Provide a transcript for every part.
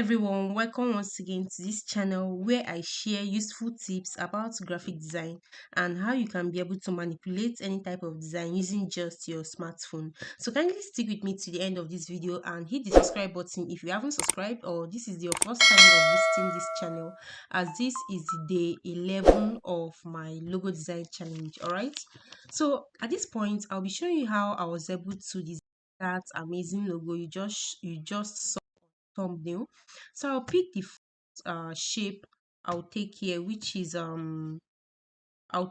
everyone, welcome once again to this channel where I share useful tips about graphic design and how you can be able to manipulate any type of design using just your smartphone. So kindly stick with me to the end of this video and hit the subscribe button if you haven't subscribed or this is your first time of visiting this channel, as this is the day 11 of my logo design challenge. Alright, so at this point I'll be showing you how I was able to design that amazing logo you just saw thumbnail. So I'll pick the shape I'll take here, which is I'll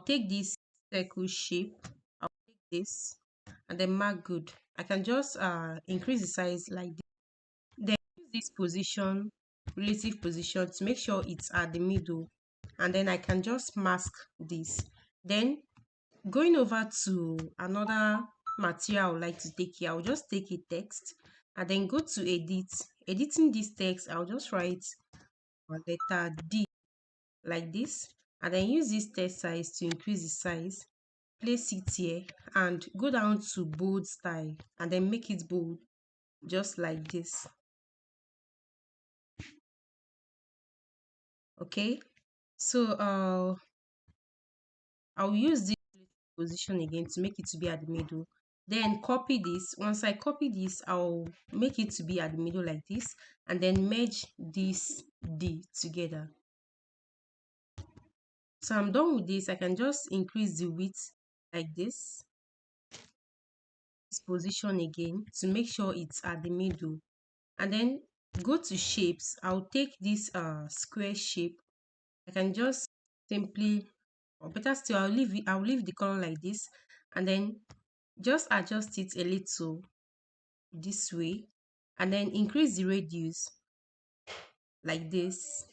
take this circle shape. I'll take this and then mark good. I can just increase the size like this. Then use this position, relative position, to make sure it's at the middle, and then I can just mask this. Then going over to another material I would like to take here, I'll just take a text and then go to edit. Editing this text, I'll just write letter D like this, and then use this text size to increase the size. Place it here and go down to bold style and then make it bold just like this. Okay, so I'll use this position again to make it to be at the middle. Then copy this. Once I copy this, I'll make it to be at the middle like this, and then merge this D together. So I'm done with this. I can just increase the width like this position again to make sure it's at the middle, and then go to shapes. I'll take this square shape. I can just simply, or better still, I'll leave the color like this, and then just adjust it a little this way, and then increase the radius like this.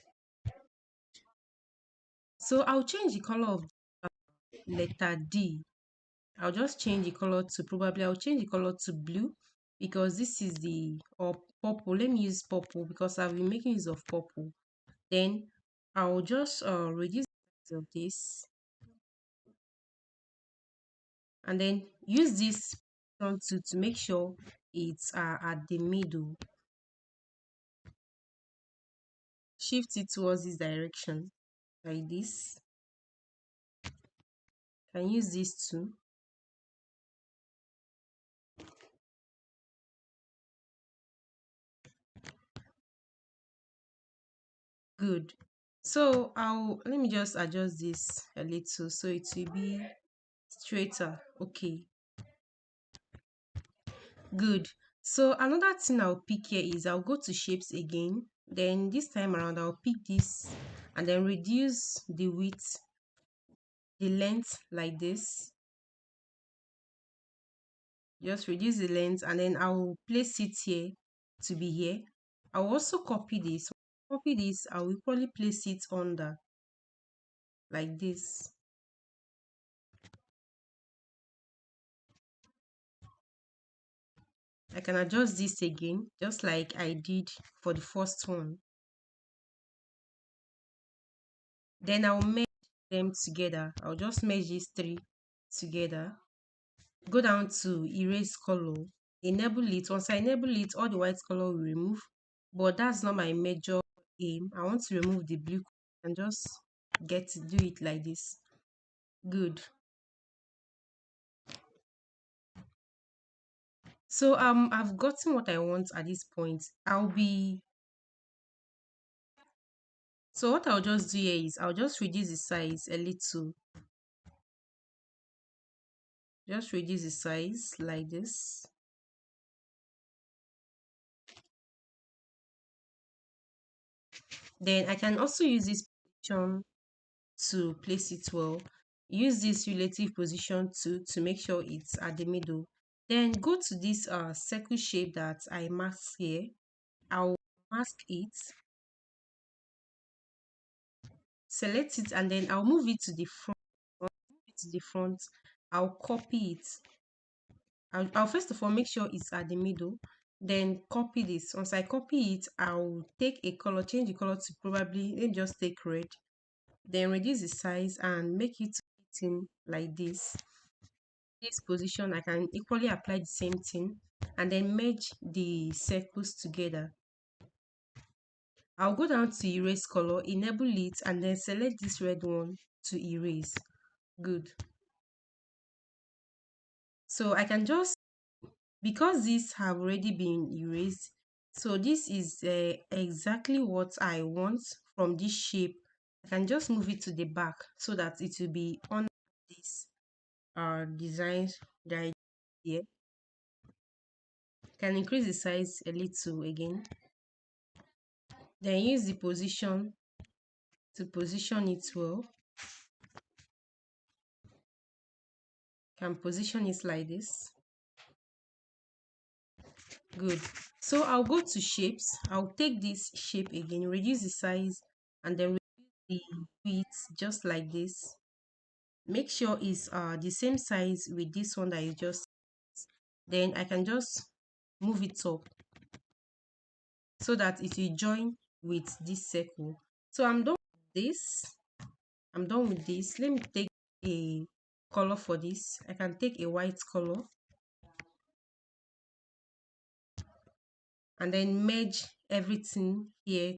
So I'll change the color of letter D. I'll just change the color to, probably I'll change the color to blue, because this is the, or purple. Let me use purple because I've been making use of purple. Then I'll just reduce the size of this, and then use this front to make sure it's at the middle. Shift it towards this direction like this. Can use this too. Good. So let me just adjust this a little so it will be straighter. Okay, good. So another thing I'll pick here is I'll go to shapes again. Then this time around I'll pick this and then reduce the width, the length like this. Just reduce the length and then I'll place it here to be here. I'll also copy this. Copy this, I'll equally place it under like this. I can adjust this again just like I did for the first one. Then I'll merge them together. I'll just merge these three together. Go down to erase color, enable it. Once I enable it, all the white color will remove, but that's not my major aim. I want to remove the blue and just do it like this. Good. So I've gotten what I want at this point. So what I'll just do here is I'll just reduce the size a little. Just reduce the size like this. Then I can also use this position to place it well. Use this relative position to make sure it's at the middle. Then go to this circle shape that I masked here. I'll mask it, select it, and then I'll move it to the front. I'll copy it. I'll first of all make sure it's at the middle, then copy this. Once I copy it, I'll take a color, change the color to, probably, let me just take red, then reduce the size and make it in like this. This position, I can equally apply the same thing and then merge the circles together. I'll go down to erase color, enable it, and then select this red one to erase. Good. So I can just, because these have already been erased, so this is exactly what I want from this shape. I can just move it to the back so that it will be on this designs that I did here. Can increase the size a little again, then use the position to position it well. Can position it like this. Good. So I'll go to shapes. I'll take this shape again, reduce the size, and then reduce the width just like this. Make sure it's the same size with this one that is just. Then I can just move it up so that it will join with this circle. So I'm done with this. I'm done with this. Let me take a color for this. I can take a white color and then merge everything here.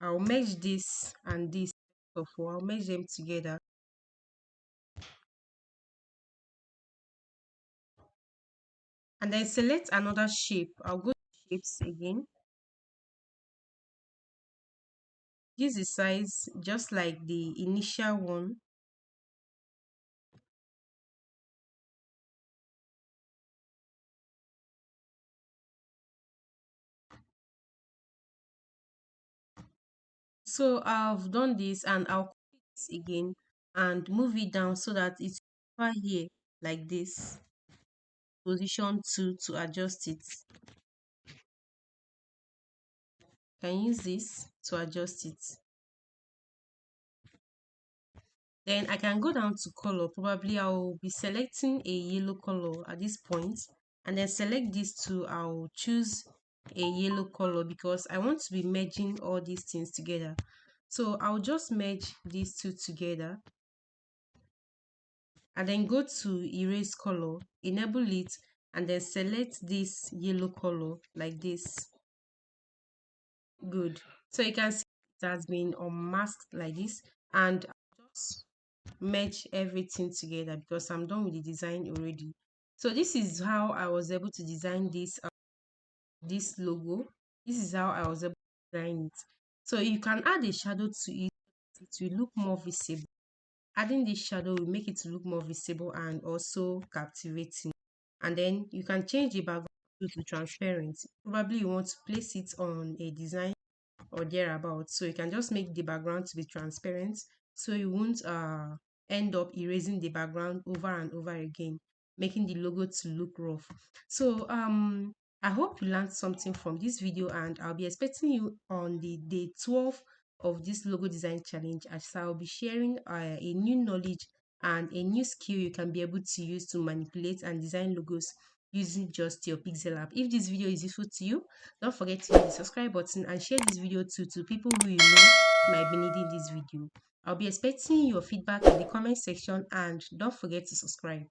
I'll merge this and this. I'll merge them together. And then select another shape. I'll go to shapes again. Use the size just like the initial one. So I've done this and I'll copy this again and move it down so that it's over here like this. Position 2 to adjust it. Can use this to adjust it. Then I can go down to color. Probably I'll be selecting a yellow color at this point, and then select these two. I'll choose a yellow color because I want to be merging all these things together. So I'll just merge these two together and then go to erase color, enable it, and then select this yellow color like this. Good. So you can see it has been unmasked like this, and I'll just merge everything together because I'm done with the design already. So this is how I was able to design this logo. This is how I was able to design it. So you can add a shadow to it. It will look more visible. Adding this shadow will make it to look more visible and also captivating. And then you can change the background to transparent. Probably you want to place it on a design or thereabouts. So you can just make the background to be transparent so you won't end up erasing the background over and over again, making the logo to look rough. So I hope you learned something from this video, and I'll be expecting you on the day 12 of this logo design challenge, as I'll be sharing a new knowledge and a new skill you can be able to use to manipulate and design logos using just your Pixellab. If this video is useful to you, don't forget to hit the subscribe button and share this video to people who you know might be needing this video. I'll be expecting your feedback in the comment section, and don't forget to subscribe.